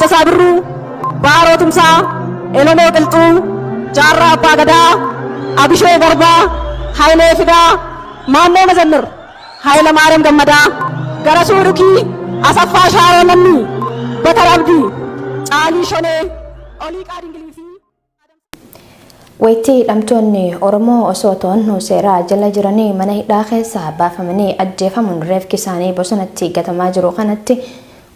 Dassasaa Birruu, Baaroo Tumsaa, Elomoo Qilxuu, Jaarraa Abbaa Gadaa, Abishoo Garbaa, Hayilee Fidaa, Maannoo Mazannir, Hayila Maariyaam Gammadaa, Garasuu Dhukii, Asaffaa Shaaroo Lammii, Bakar Abdii, Caalii Shonee, Oliiqaa Dingilii fi Wayitii hidhamtoonni Oromoo osoo to'annoo seeraa jala jiranii mana hidhaa keessaa baafamanii ajjeefamuun reefki isaanii bosonatti gatamaa jiru kanatti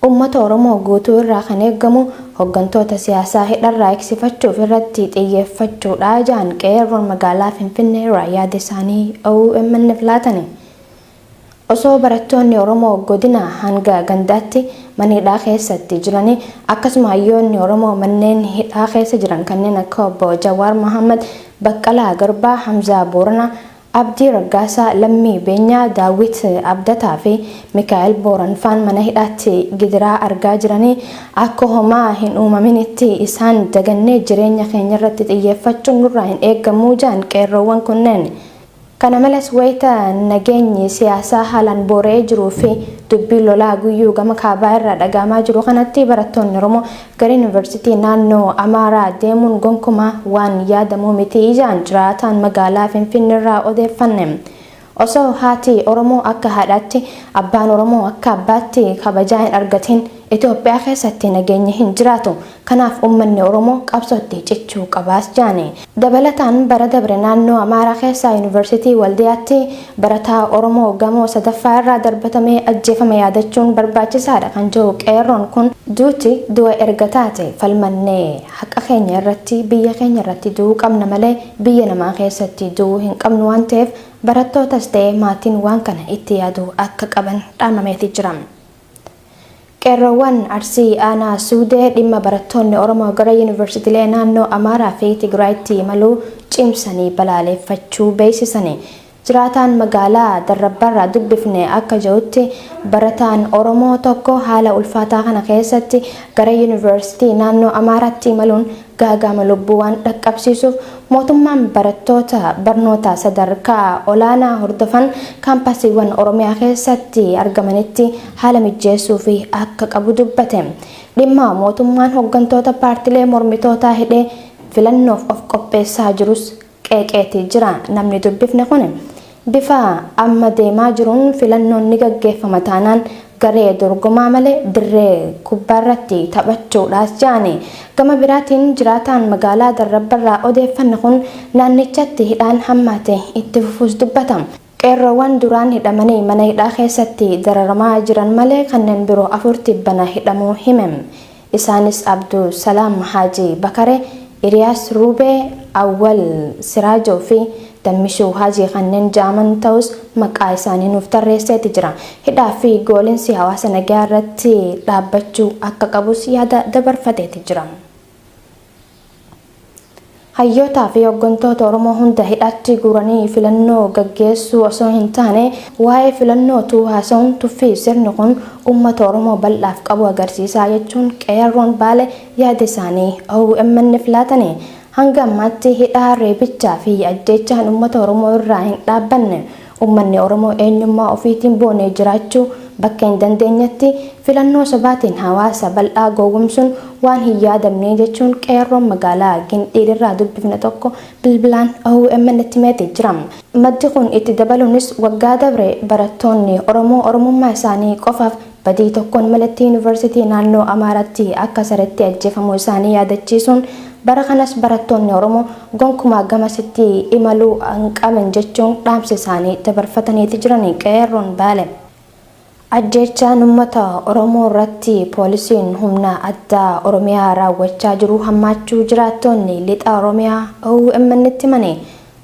uummata Oromoo guutuu irraa kan eeggamu hooggantoota siyaasaa hidharraa eegsifachuuf irratti xiyyeeffachuudha jedhan qeerroon magaalaa Finfinnee irraa yaada isaanii OMN filaatani. Osoo barattoonni Oromoo godina hanga gandaatti mana hidhaa keessatti jiranii akkasuma hayyoonni Oromoo manneen hidhaa keessa jiran kanneen akka obbo Jawaar Mohaammed, Baqqalaa Garbaa, Hamzaa Booranaa, Abdii Raggaasaa, Lammii Beenyaa, Daawit Abdataa fi Mikaa'el Booranfaan mana hidhaatti gidiraa argaa jiranii akka homaa hin uumaminitti isaan dagannee jireenya keenya irratti xiyyeeffachuun nurraa hin eeggamu jedhan qeerroowwan kunneen. Kana malees wayita nageenyi siyaasaa haalaan boora'ee jiruu fi dubbii lolaa guyyuu gama kaabaa irraa dhagahamaa jiru kanatti barattoonni Oromoo gara yuunivarsiitii naannoo Amaaraa deemuun gonkumaa waan yaadamuu miti jedhan jiraataan magaalaa Finfinnee irraa odeeffanne. Osoo haati Oromoo akka haadhaatti, abbaan Oromoo akka abbaatti kabajaa hin argatin Ethiopiaa keessatti nageenyi hin jiraatu. Kanaaf uummanni Oromoo qabsootti cichuu qabaas jedhani. Dabalataan bara dabre naannoo Amaaraa keessaa yuunivarsiitii Waldiyaatti barataa Oromoo gamoo sadaffaa irraa darbatamee ajjeefame yaadachuun barbaachisaadha kan jedhu qeerroon kun duuti du'a erga taate falmannee haqa keenya irratti biyya keenya irratti du'uu qabna malee biyya namaa keessatti du'uu hin qabnu waan ta'eef barattootas ta'ee maatiin waan kana itti yaaduu akka qaban dhaamameeti jira. Qeerroowwan Arsii Aanaa Suudee dhimma barattoonni Oromoo gara yuunivarsiitiilee naannoo Amaaraa fi Tigraayitti imaluu cimsanii balaaleffachuu beeksisanii. Jiraataan magaalaa Darrabbarraa dubbifne akka jedhutti barataan Oromoo tokko haala ulfaataa kana keessatti gara yuunivarsiitii naannoo Amaaraatti imaluun gaagama lubbuu waan dhaqqabsiisuuf mootummaan barattoota barnoota sadarkaa olaanaa hordofan kaampasiiwwan Oromiyaa keessatti argamanitti haala mijeessuu fi akka qabu dubbate. Dhimma mootummaan hooggantoota paartilee mormitootaa hidhee filannoof of qopheessaa jirus qeeqeetii jira. Namni dubbifne kun bifa amma deemaa jiruun filannoon ni gaggeeffama taanaan garee dorgomaa malee dirree kubbaarratti taphachuudhaas jedhani. Gama biraatiin jiraataan magaalaa Darrabbarraa odeeffanne kun naannichatti hidhaan hammaate itti fufuus dubbata. Qeerroowwan duraan hidhamanii mana hidhaa keessatti dararamaa jiran malee kanneen biroo 4 tibbana hidhamuu hime. Isaanis Abduu Salaam Haji Bakare, Iriyaas Ruubee, Awwal Siraajoo fi Dammishuu Hajii kanneen jaaman ta'us maqaa isaanii nuuf tarreesseeti jira. Hidhaa fi goolinsi hawaasa nagaa irratti dhaabbachuu akka qabus yaada dabarfateeti jira. Hayyootaa fi hooggantoota Oromoo hunda hidhaatti guuranii filannoo gaggeessuu osoo hin taane waa'ee filannootu haasa'uun tuffii sirni kun uummata Oromoo bal'aaf qabu agarsiisaa jechuun qeerroon baale yaada isaanii OMN filaatanii. Hanga ammaatti hidhaa reebichaa fi ajjeechaan uummata Oromoo irraa hin dhaabbanne. Uummanni Oromoo eenyummaa ofiitiin boonee jiraachuu bakka hin dandeenyetti filannoo sobaatiin hawaasa bal'aa gowwomsuun waan hin yaadamne jechuun qeerroon magaalaa Gindii irraa dubbifne tokko bilbilaan OMN itti himeeti jira. Maddi kun itti dabaluunis waggaa dabre barattoonni Oromoo Oromummaa isaanii qofaaf badii tokkoon malatti yuunivarsiitii naannoo Amaaraatti akka saretti ajjeefamuu isaanii yaadachiisuun bara kanas barattoonni Oromoo gonkumaa gamasitti imaluu hin qaban jechuun dhaamsa isaanii dabarfataniiti jiranii qeerroon baale. Ajjeechaan uummata Oromoo irratti poolisiin humna addaa Oromiyaa raawwachaa jiru hammaachuu jiraattonni lixa Oromiyaa OMN itti himanii.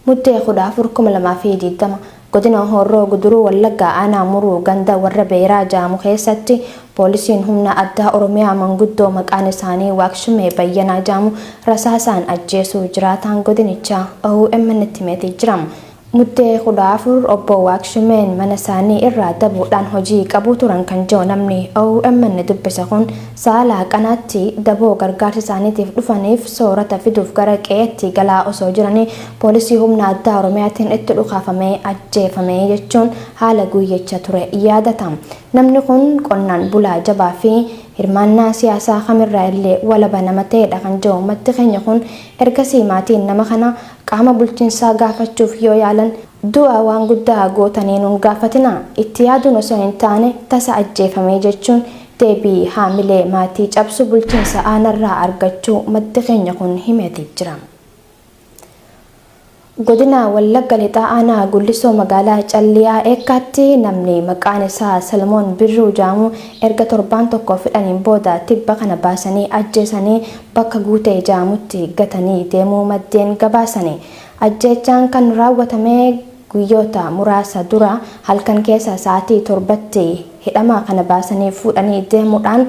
Muddee 14/2020 godina Horroo Guduruu Wallaggaa Aanaa Muruu ganda warra beeraa jaamu keessatti poolisiin humna addaa Oromiyaa manguddoo maqaan isaanii Waaqshumee Bayyanaa jaamu rasaasaan ajjeesuu jiraataan godinichaa OMN itti himeeti jira. Muddee 14 obbo Waaqshumeen mana isaanii irraa dabuudhaan hojii qabu turan kan jiru namni OMN dubbise kun saala qanaatti daboo gargaarsa isaaniitiif dhufaniif soorata fiduuf gara qe'eetti galaa osoo jiranii poolisii humna addaa Oromiyaatiin itti dhukaafamee ajjeefame jechuun haala guyyicha ture yaadata. Namni kun qonnaan bulaa jabaa fi hirmaannaa siyaasaa kamirraa illee walaba nama ta'edha kan jiru ummatti keenya kun ergasii maatiin nama kana qaama bulchiinsaa gaafachuuf yoo yaalan du'a waan guddaa gootanii nuun gaafatina itti yaaduun osoo hin taane tasa ajjeefamee jechuun deebii haamilee maatii cabsu bulchiinsa aanarraa argachuu ummatti keenya kun himeetii jira. Godina Wallagga Lixaa aanaa Gullisoo magaalaa Calliyaa Eekkaatti namni maqaan isaa Salmoon Birruu jedhamu erga torbaan tokko fidhaniin booda tibba kana baasanii ajjeesanii bakka guutee jedhamutti gatanii deemuu maddeen gabaasanii. Ajjeechaan kan raawwatame guyyoota muraasa dura halkan keessa sa'aatii 7tti hidhamaa kana baasanii fuudhanii deemuudhaan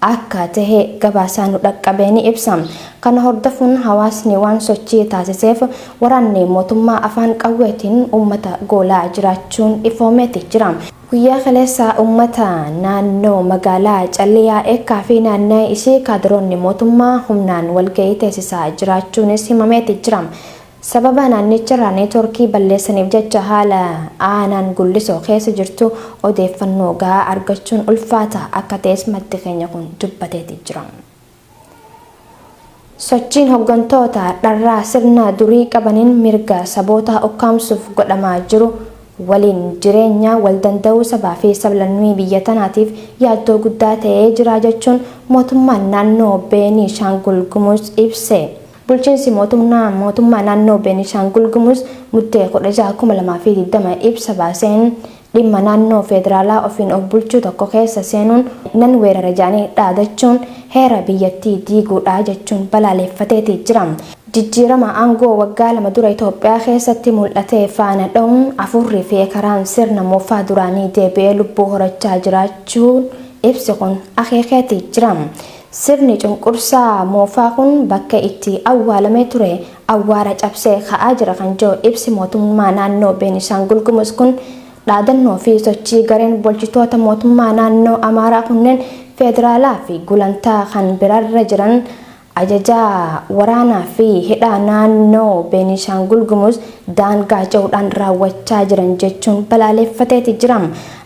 akka tahe gabaasaan nu dhaqqabeen ibsa. Kana hordofuun hawaasni waan sochii taasiseef waraanni mootummaa afaan qawweetiin uummata goolaa jiraachuun ifoomeeti jira. Guyyaa kaleessa uummata naannoo magaalaa Calliyaa Eekkaa fi naannoo ishee kaadiroonni mootummaa humnaan walgahii teessisaa jiraachuunis himameeti jira. Sababa naannicharraa neetworkii balleessaniif jecha haala aanaan Gullisoo keessa jirtu odeeffannoo gahaa argachuun ulfaata akka ta'es maddi keenya kun dubbateeti jira. Sochiin hooggantoota dharraa sirna durii qabaniin mirga saboota ukkaamsuuf godhamaa jiru waliin jireenya wal danda'uu sabaa fi sablammii biyya tanaatiif yaaddoo guddaa ta'ee jira jechuun mootummaan naannoo Beenishaangul Gumuz ibse. Bulchiinsi mootummaa naannoo Beenishaangul Gumuz muddee 16/2020 ibsa baaseen dhimma naannoo federaalaa ofiin of bulchuu tokko keessa seenuun nan weerara jedhanii dhaadachuun heera biyyattii diiguudha jechuun balaaleffateeti jira. Jijjiirama aangoo waggaa 2 dura Itoophiyaa keessatti mul'ate faana dha'uun afurrii fi karaan sirna moofaa duraanii deebi'ee lubbuu horachaa jiraachuun ibsi kun akeekeeti jira. Sirni cunqursaa moofaa kun bakka itti awwaalamee ture awwaara cabsee ka'aa jira kan jiru ibsi mootummaa naannoo Beenishaangul Gumuz kun dhaadannoo fi sochii gareen bulchitoota mootummaa naannoo Amaaraa kunneen federaalaa fi gulantaa kan biraarra jiran ajajaa waraanaa fi hidhaa naannoo Beenishaangul Gumuz daangaa ce'uudhaan raawwachaa jiran jechuun balaaleffateeti jira.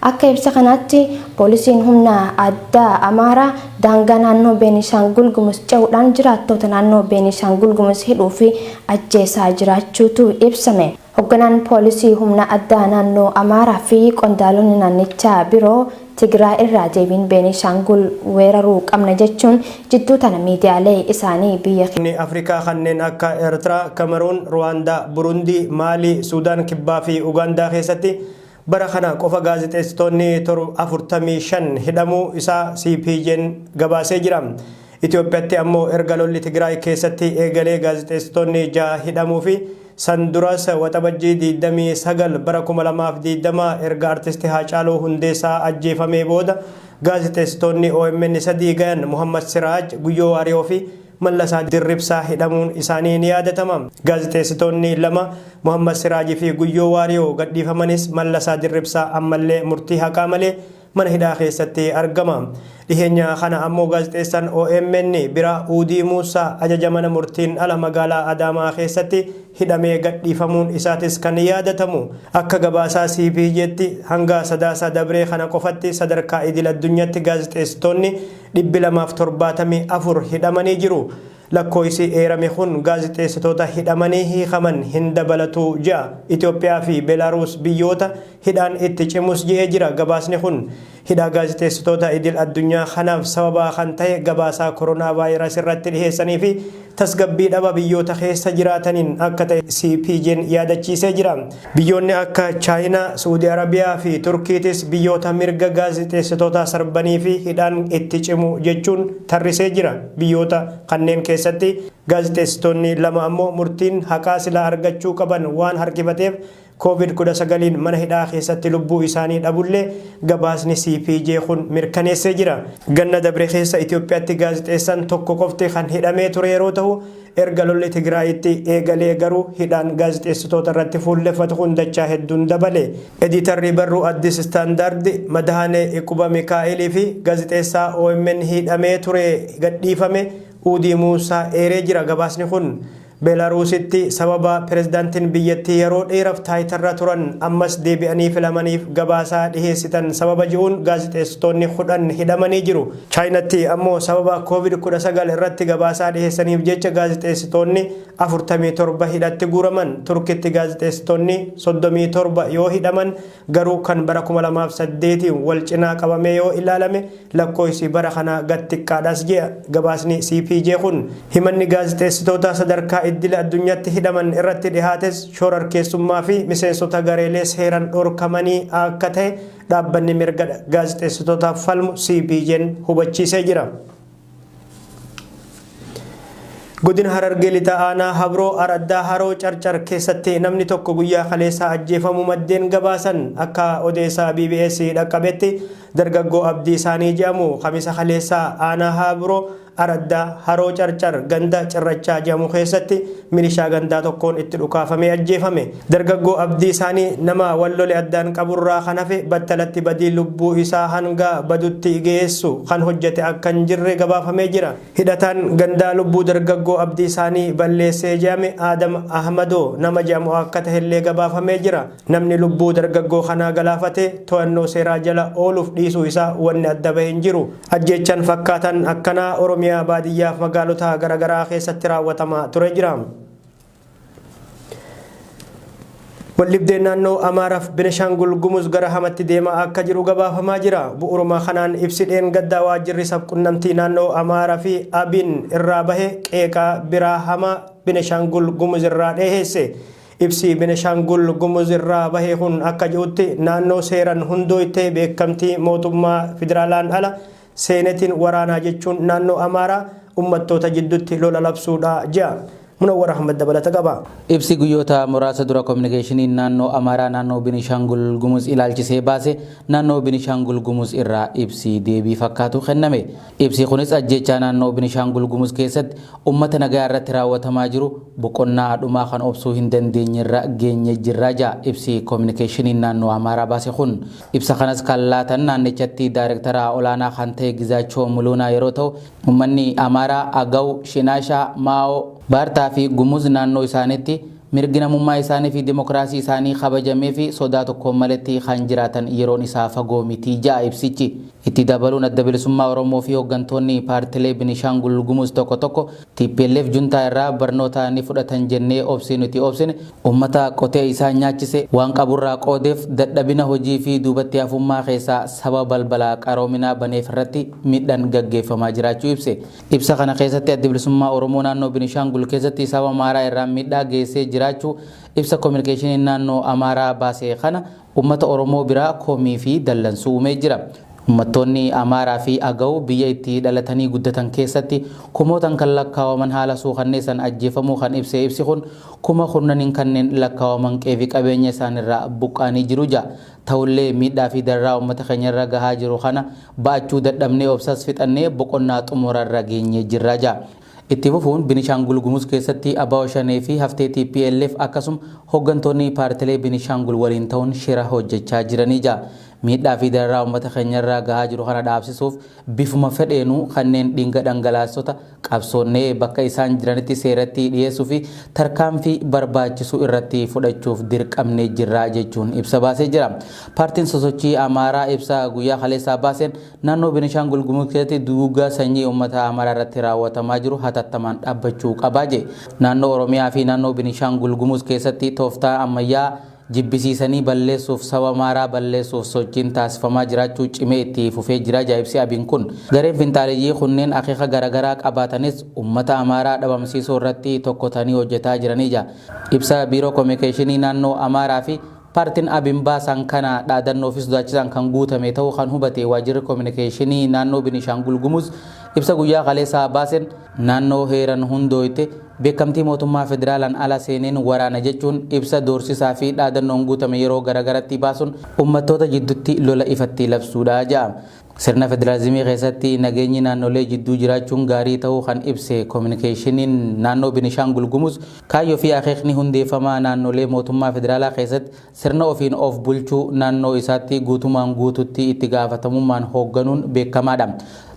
Akka ibsa kanaatti poolisiin humna addaa Amaaraa daangaa naannoo Beenishaangul Gumuz ce'uudhaan jiraattota naannoo Beenishaangul Gumuz hidhuu fi ajjeesaa jiraachuutu ibsame. Hoogganaan poolisii humna addaa naannoo Amaaraa fi qondaalonni naannichaa biroo Tigraay irraa deebiin Beenishaangul weeraruu qabna jechuun jidduu tana miidiyaalee isaanii biyya Afrikaa kanneen akka Eertiraa, Kameruun, Ruwaandaa, Burundii, Maalii, Suudaan Kibbaa fi Ugaandaa keessatti bara kana qofa gaazexeessitoonni 45 hidhamuu isaa CPJ'n gabaasee jira. Itoophiyaatti ammoo erga lolli Tigraay keessatti eegalee gaazexeessitoonni 6 hidhamuu fi Sanduras waxabajjii 29 bara 2020 erga artisti Haacaaluu Hundeessaa ajjeefamee booda gaazexeessitoonni OMN 3 gahan Muhammad Siraaj, Guyyoo Waariyoo fi Mallasaa Dirribsaa hidhamuun isaanii ni yaadatama. Gaazexeessitoonni 2 Muhammad Siraajii fi Guyyoo Waariyoo gadhiifamanis Mallasaa Dirribsaa ammallee murtii haqaa malee mana hidhaa keessatti argama. Dhiheenya kana ammoo gaazexeessaan OMN bira Uudii Muusaa ajaja mana murtiin ala magaalaa Adaamaa keessatti hidhamee gadhiifamuun isaatis kan yaadatamu. Akka gabaasaa CPJ'tti hanga sadaasa dabree kana qofatti sadarkaa idil addunyaatti gaazexeessitoonni 274 hidhamanii jiru. Lakkoofsi eerame kun gaazexeessitoota hidhamanii hiikaman hin dabalatu ja'a. Itoophiyaa fi Beelaaruus biyyoota hidhaan itti cimus jedhee jira. Gabaasni kun hidhaa gaazexeessitoota idil addunyaa kanaaf sababa kan ta'e gabaasaa koronaa vaayirasii irratti dhiheessanii fi tasgabbii dhaba biyyoota keessa jiraataniin akka ta'e CPJ'n yaadachiisee jira. Biyyoonni akka Chaayinaa, Suudi Arabiyaa fi Turkiitis biyyoota mirga gaazexeessitoota sarbanii fi hidhaan itti cimu jechuun tarrisee jira. Biyyoota kanneen keessatti gaazexeessitoonni 2 ammoo murtiin haqaa silaa argachuu qaban waan harkifateef COVID-19 mana hidhaa keessatti lubbuu isaanii dhabullee gabaasni CPJ kun mirkaneessee jira. Ganna dabre keessa Itoophiyaatti gaazexeessaan tokko qofti kan hidhamee ture yeroo ta'u erga lolli Tigraayitti eegalee garuu hidhaan gaazexeessitoota irratti fuulleffatu kun dachaa hedduun dabale. Editarri barruu Addis Standard Madahanee Iquba Mikaa'elii fi gaazexeessaa OMN hidhamee ture gadhiifame Uudii Muusaa eeree jira. Gabaasni kun Beelaaruusitti sababa pirezidaantiin biyyattii yeroo dheeraaf taayitarra turan ammas deebi'anii filamaniif gabaasaa dhiheessitan sababa ji'uun gaazexeessitoonni 10 hidhamanii jiru. Chaayinaatti ammoo sababa COVID-19 irratti gabaasaa dhiheessaniif jecha gaazexeessitoonni 47 hidhatti guuraman. Turkitti gaazexeessitoonni 37 yoo hidhaman garuu kan bara 2008 wal cinaa qabamee yoo ilaalame lakkoofsi bara kana gad xiqqaadhas jedha gabaasni CPJ kun. Himanni gaazexeessitoota sadarkaa iddila addunyaatti hidhaman irratti dhihaates shororkeessummaa fi miseensota gareelee seeraan dhorkamanii akka ta'e dhaabbanni mirga gaazexeessitootaaf falmu CPJ'n hubachiisee jira. Godina Harargee Lixaa aanaa Habroo Araddaa Haroo Carcar keessatti namni tokko guyyaa kaleessaa ajjeefamuu maddeen gabaasan akka odeessaa BBS dhaqqabetti dargaggoo Abdii isaanii jedhamu kamisa kaleessaa aanaa Habroo Araddaa Haroo Carcar ganda cirrachaa jedhamu keessatti milishaa gandaa tokkoon itti dhukaafamee ajjeefame. Dargaggoo Abdii isaanii nama wallole addaan qaburraa kan hafe battalatti badii lubbuu isaa hanga badutti geessu kan hojjete akka hin jirre gabaafamee jira. Hidhataan gandaa lubbuu dargaggoo Abdii isaanii balleessee jedhame Adam Ahmadoo nama jedhamu akka ta'ellee gabaafamee jira. Namni lubbuu dargaggoo kanaa galaafate to'annoo seeraa jala ooluuf dhiisuu isaa wanni adda bahee hin jiru. Ajjeechaan fakkaatan akkanaa Oromiyaa baadiyyaaf magaalota garaagaraa keessatti raawwatamaa ture jira. Wallibdeen naannoo Amaaraaf Benishangul Gumuz gara hamatti deemaa akka jiru gabaafamaa jira. Bu'uuruma kanaan ibsidheen gaddaa waajjirri sabquunnamtii naannoo Amaaraa fi Abiin irraa bahe qeeqaa biraa hamaa Benishangul Gumuz irraa dhiheesse. Ibsi Benishangul Gumuz irraa bahe kun akka jedhutti naannoo seeraan hundooytee beekamtii mootummaa federaalaan ala seenetiin waraanaa jechuun naannoo Amaaraa ummattoota jidduutti lola labsuudha jedha. Munawwar Ahmad dabalata qaba. Ibsi guyyoota muraasa dura kominikeeshiniin naannoo Amaaraa naannoo Benishangul Gumuz ilaalchisee baase naannoo Benishangul Gumuz irraa ibsi deebii fakkaatu kenname. Ibsi kunis ajjechaa naannoo Benishangul Gumuz keessatti uummata nagaa irratti raawwatamaa jiru boqonnaa dhumaa kan obsuu hin dandeenye irra geenye jirra jedha. Ibsi kominikeeshiniin naannoo Amaaraa baase kun ibsa kanas kan laatan naannichatti daayirektara olaanaa kan ta'e Gizaachoo Muluunaa yeroo ta'u uummanni Amaaraa Agaw Shinaashaa Maao Baartaa fi Gumuz naannoo isaaniitti mirgi namummaa isaanii fi dimokiraasii isaanii kabajamee fi sodaa tokko maletti kan jiraatan yeroon isaa fagoo miti jedha ibsichi. Itti dabaluun adda bilisummaa Oromoo fi hooggantoonni paartilee Benishangul Gumuz tokko tokko TPLF juntaa irraa barnoota ni fudhatan jennee obsii nuti obsine uummata qotee isaa nyaachise waan qaburraa qoodeef dadhabina hojii fi duubatti hafummaa keessaa saba balbalaa qaroominaa baneef irratti miidhaan gaggeeffamaa jiraachuu ibse. Ibsa kana keessatti adda bilisummaa Oromoo naannoo Benishangul keessatti saba Amaaraa irraa miidhaa geessee jiraachuu ibsa kominikeeshinii naannoo Amaaraa baasee kana uummata Oromoo biraa komii fi dallansuu uumee jira. Uummattoonni Amaaraa fi Agaw biyya itti dhalatanii guddatan keessatti kumootaan kan lakkaawaman haala suukanneessan ajjeefamuu kan ibsee ibsi kun kuma kurnaniin kanneen lakkaawaman qeefi qabeenya isaanirraa buqqaanii jiru jedha. Ta'ullee miidhaa fi darraa uummata keenyarra gahaa jiru kana ba'achuu dadhabnee obsas fixannee boqonnaa xumurarra geenye jirra jedha. Itti fufuun Benishangul Gumuz keessatti ABO Shanee fi haftee TPLF akkasuma hooggantoonni paartilee Benishangul waliin ta'uun shira hojjechaa jiranii jedha. Miidhaa fi darraa uummata keenyarraa gahaa jiru kana dhaabsisuuf bifuma fedheenuu kanneen dhiiga dhangalaasota qabsoonnee bakka isaan jiranitti seeratti dhiyeessuu fi tarkaanfii barbaachisu irratti fudhachuuf dirqamnee jirra jechuun ibsa baasee jira. Paartiin sosochii Amaaraa ibsa guyyaa kaleessaa baaseen naannoo Benishangul Gumuz keessatti duguuggaa sanyii uummata Amaaraa irratti raawwatamaa jiru hatattamaan dhaabbachuu qabaa jedhe. Naannoo Oromiyaa fi naannoo Benishangul Gumuz keessatti tooftaa ammayyaa jibbisiisanii balleessuuf saba Amaaraa balleessuuf sochiin taasifamaa jiraachuu cimee itti fufee jira jedha ibsi Abiin kun. Gareen finxaaleeyyii kunneen akeeka garaagaraa qabaatanis uummata Amaaraa dhabamsiisuu irratti tokkotanii hojjetaa jiranii jedha. Ibsa biiroo kominikeeshinii naannoo Amaaraa fi paartiin Abiin baasan kana dhaadannoo fi sodaachisan kan guutame ta'uu kan hubate waajjirri kominikeeshinii naannoo Benishangul Gumuz ibsa guyyaa kaleessaa baaseen naannoo heeran hundooyte beekamtii mootummaa federaalaan ala seeneen waraana jechuun ibsa doorsisaa fi dhaadannoon guutame yeroo garaagaratti baasuun uummattoota jidduutti lola ifatti labsuudha jedha. Sirna federaalizimii keessatti nageenyi naannolee jidduu jiraachuun gaarii ta'uu kan ibse kominikeeshiniin naannoo Benishangul Gumuz kaayyoo fi akeekni hundeeffamaa naannolee mootummaa federaalaa keessatti sirna ofiin of bulchuu naannoo isaatti guutumaan guututti itti gaafatamummaan hoogganuun beekamaadha.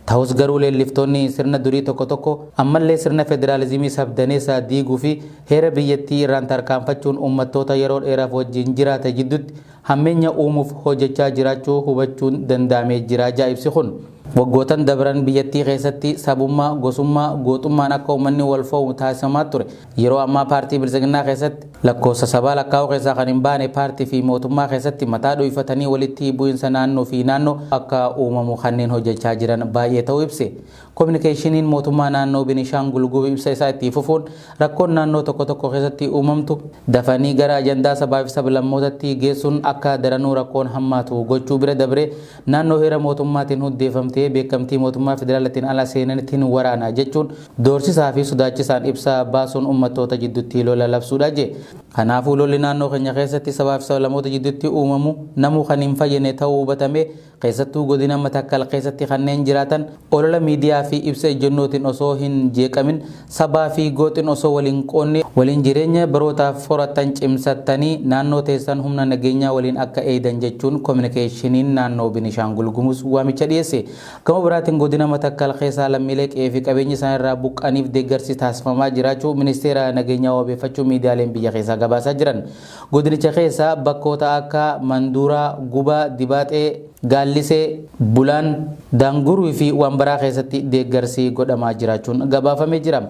ta'us garuu leelliftoonni sirna durii tokko tokko ammallee sirna federaalizimii sabdaneessaa diiguu fi heera biyyattii irraan tarkaanfachuun uummattoota yeroo dheeraaf wajjin jiraate gidduutti hammeenya uumuuf hojjechaa jiraachuu hubachuun danda'amee jira ibsi kun. Waggootan dabran biyyattii keessatti sabummaa, gosummaa, gootummaan akka uummanni wal fo'u taasifamaa ture. Yeroo ammaa paartii bilisiginnaa keessatti lakkoofsa sabaa lakkaa'uu keessaa kan hin baane paartii fi mootummaa keessatti mataa dho'ifatanii walitti bu'iinsa naannoo fi naannoo akka uumamu kanneen hojjechaa jiran baay'ee ta'uu ibse. Kominikeeshiniin mootummaa naannoo Beenishaangul Gumuz ibsa isaa itti fufuun rakkoon naannoo tokko tokko keessatti uumamtu dafanii gara ajandaa sabaa fi sablammootatti geessuun akka daranuu rakkoon hammaatu gochuu bira dabree naannoo heera mootummaatiin hundeeffamte beekamtii mootummaa federaalaatiin ala seenanitiin waraana jechuun doorsisaa fi sodaachisaan ibsa baasuun uummattoota jidduutti lola labsuudha je. Kanaafuu lolli naannoo keenya keessatti sabaa fi sablammoota jidduutti uumamu namuu kan hin fayyine ta'uu hubatame keessattuu godina Matakkal keessatti kanneen jiraatan olola miidiyaa fi ibsa ejjennootiin osoo hin jeeqamin sabaa fi gooxin osoo waliin qoonni waliin jireenya barootaaf horatan cimsattanii naannoo teessan humna nageenyaa waliin akka eedan jechuun kominikeeshiniin naannoo Beenishaangul Gumuz waamicha dhiyeesse. Gama biraatiin godina Matakkal keessaa lammiilee qe'ee fi qabeenya isaaniirraa buqqaniif deeggarsi taasifamaa jiraachuu ministeera nageenyaa wabeeffachuu miidiyaaleen biyya keessaa gabaasaa jiran. Godinicha keessaa bakkoota akka Manduuraa, Gubaa, Dibaaxee, Gaallisee, Bulaan, Daanguruu fi Wambaraa keessatti deeggarsi godhamaa jiraachuun gabaafamee jira.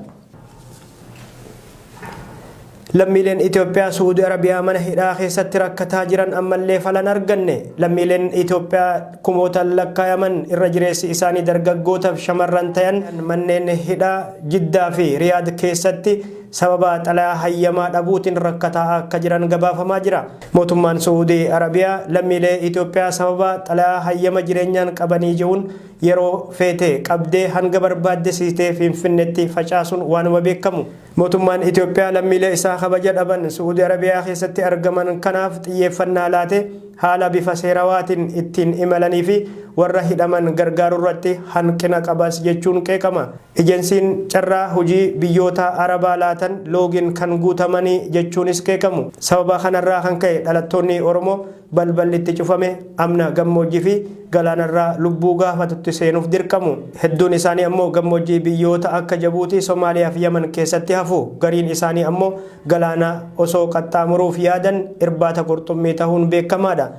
Lammiileen Itoophiyaa Suudi Arabiyaa mana hidhaa keessatti rakkataa jiran ammallee falan arganne. Lammiileen Itoophiyaa kumootaan lakkaayaman irra jireessi isaanii dargaggootaaf shamarran ta'an manneen hidhaa Jiddaa fi Riyaad keessatti sababa xalayaa hayyamaa dhabuutiin rakkataa akka jiran gabaafamaa jira. Mootummaan Suudi Arabiyaa lammiilee Itoophiyaa sababa xalayaa hayyama jireenyaan qabanii jiruun yeroo feete qabdee hanga barbaaddesiitee Finfinneetti facaasuun waanuma beekamu. Mootummaan Itoophiyaa lammiilee isaa kabaja dhaban Suudi Arabiyaa keessatti argaman kanaaf xiyyeeffannaa laate haala bifa seerawaatiin ittiin imalanii fi warra hidhaman gargaaruu irratti hanqina qabas jechuun qeeqama. Ejensiin carraa hojii biyyoota Arabaa laatan loogiin kan guutamanii jechuunis qeeqamu. Sababa kanarraa kan ka'e dhalattoonni Oromoo balballi itti cufame amna gammoojjii fi galaanarraa lubbuu gaafatutti seenuuf dirqamu. Hedduun isaanii ammoo gammoojjii biyyoota akka Jabuutii, Somaaliyaa fi Yaman keessatti hafu. Gariin isaanii ammoo galaana osoo qaxxaamuruuf yaadan irbaata qurxummii ta'uun beekamaadha.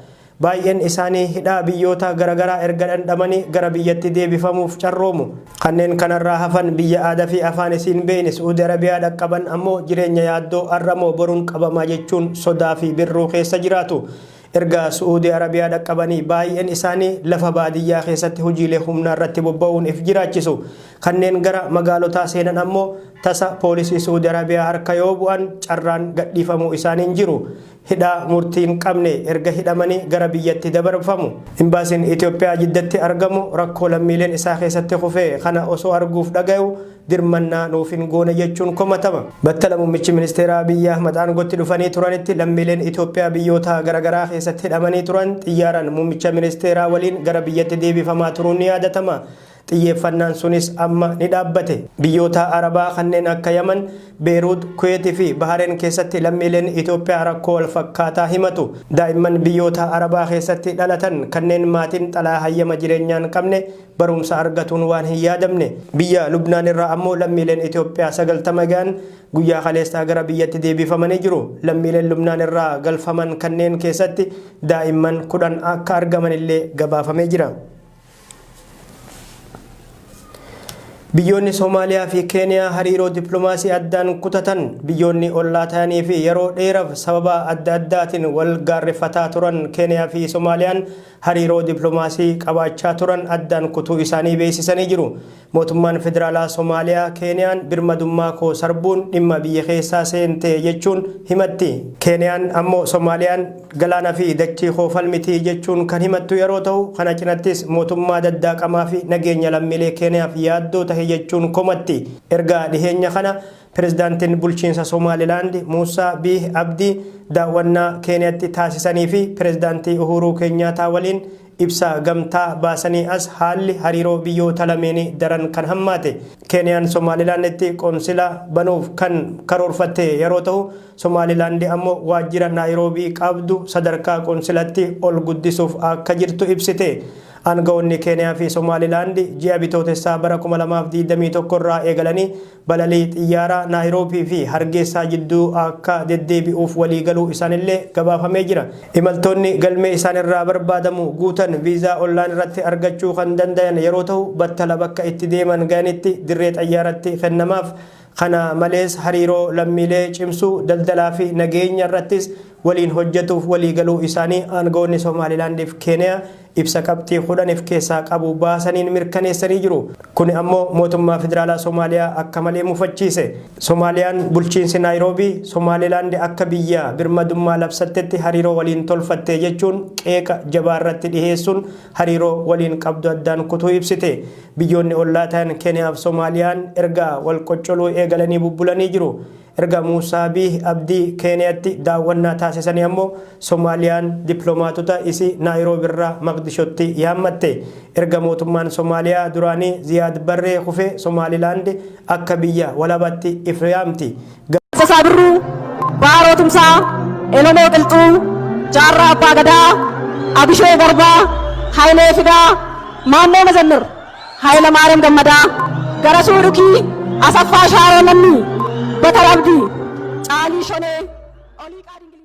Baay'een isaanii hidhaa biyyoota garagaraa erga dhandhamanii gara biyyatti deebifamuuf carroomu. Kanneen kanarraa hafan biyya aadaa fi afaan isiin beekne Suudi Arabiyaa dhaqqaban ammoo jireenya yaaddoo arramoo boruun qabamaa jechuun sodaa fi birruu keessa jiraatu. Erga Suudi Arabiyaa dhaqqabanii baay'een isaanii lafa baadiyyaa keessatti hojiilee humnaa irratti bobba'uun if jiraachisu. Kanneen gara magaalotaa seenan ammoo tasa poolisii Suudi Arabiyaa harka yoo bu'an carraan gadhiifamuu isaaniin jiru. Hidhaa murtiin qabne erga hidhamanii gara biyyatti dabarfamu. Imbaasiin Itoophiyaa Jiddatti argamu rakkoo lammiileen isaa keessatti kufee kana osoo arguuf dhagayu dirmannaa nuuf hin goone jechuun komatama. Battala muummichi ministeeraa biyya Ahmad Aangotti dhufanii turanitti lammiileen Itoophiyaa biyyoota garagaraa keessatti hidhamanii turan xiyyaaraan muummicha ministeeraa waliin gara biyyatti deebifamaa turuun ni yaadatama. Xiyyeeffannaan sunis amma ni dhaabbate. Biyyoota Arabaa kanneen akka Yaman, Beeruut, Kuweetii fi Bahareen keessatti lammiileen Itoophiyaa rakkoo wal fakkaataa himatu. Daa'imman biyyoota Arabaa keessatti dhalatan kanneen maatiin xalayaa hayyama jireenyaan qabne barumsa argatuun waan hin yaadamne. Biyya Lubnaan irraa ammoo lammiileen Itoophiyaa 90 gahan guyyaa kaleessaa gara biyyatti deebifamanii jiru. Lammiileen Lubnaan irraa galfaman kanneen keessatti daa'imman 10 akka argaman illee gabaafamee jira. Biyyoonni Somaaliyaa fi Keeniyaa hariiroo dippiloomaasii addaan kutatan biyyoonni ollaa ta'anii fi yeroo dheeraaf sababa adda addaatiin wal gaarreeffataa turan Keeniyaa fi Somaaliyaan hariiroo dippiloomaasii qabaachaa turan addaan kutuu isaanii beeksisanii jiru. Mootummaan federaalaa Somaaliyaa Keeniyaan birmadummaa koo sarbuun dhimma biyya keessaa seente jechuun himatti. Keeniyaan ammoo Somaaliyaan galaana fi dachii koo falmitii jechuun kan himattu yeroo ta'u kana cinattis mootummaa daddaaqamaa fi nageenya lammiilee Keeniyaaf yaaddoo tahe jechuun komatti. Erga dhiheenya kana pirezidaantiin bulchiinsa Somaalilaand Muusaa Biih Abdii daawwannaa Keeniyaatti taasisanii fi pirezidaantii Uhuruu Keenyaataa waliin ibsa gamtaa baasanii as haalli hariiroo biyyoota lameenii daran kan hammaate. Keeniyaan Somaalilaanditti qoonsila banuuf kan karoorfatte yeroo ta'u Somaalilaandi ammoo waajjira Naayiroobii qabdu sadarkaa qoonsilatti ol guddisuuf akka jirtu ibsite. Aangawoonni Keeniyaa fi Somaalilaand ji'a bitootessaa bara 2021 irraa eegalanii balalii xiyyaaraa Naayiroobii fi Hargeysaa jidduu akka deddeebi'uuf waliigaluu isaanillee gabaafamee jira. Imaltoonni galmee isaan irraa barbaadamu guutan viizaa onlaan irratti argachuu kan danda'an yeroo ta'u battala bakka itti deeman ga'anitti dirree xiyyaaratti kennamaaf. Kana malees hariiroo lammiilee cimsuu daldalaa fi nageenya irrattis waliin hojjetuuf waliigaluu isaanii aangawoonni Somaalilaand fi Keeniyaa ibsa qabxii 10 keessaa qabu baasaniin mirkaneessanii jiru. Kun ammoo mootummaa federaalaa Somaaliyaa akka malee mufachiise. Soomaaliyaan bulchiinsi Naayiroobii Somaalilaand akka biyya birmadummaa labsattetti hariiroo waliin tolfattee jechuun qeeqa jabaa irratti dhiheessuun hariiroo waliin qabdu addaan kutuu ibsite. Biyyoonni ollaa ta'an Keeniyaa fi Soomaaliyaan erga wal qoccoluu eegalanii bubbulanii jiru. Erga Muusaa Bihi Abdii Keeniyaatti daawwannaa taasisanii ammoo Soomaaliyaan dippiloomaatota isii Naayiroobii irraa Maqdishootti yaammatte. Erga mootummaan Soomaaliyaa duraanii Ziyaad Barree kufee Somaalilaand akka biyya walabaatti if yaamti. Sasaa Birruu, Baaroo Tumsaa, Elomoo Qilxuu, Jaarraa Abbaa Gadaa, Abishoo Garbaa, Hayilee Fidaa, Maannoo Mazannir, Hayila Maariyaam Gammadaa, Garasuu Dhukii, Asaffaa Shaaroo Lammii, Bakar Abdii, Caalii Shonee, Olii Qaadingilaa.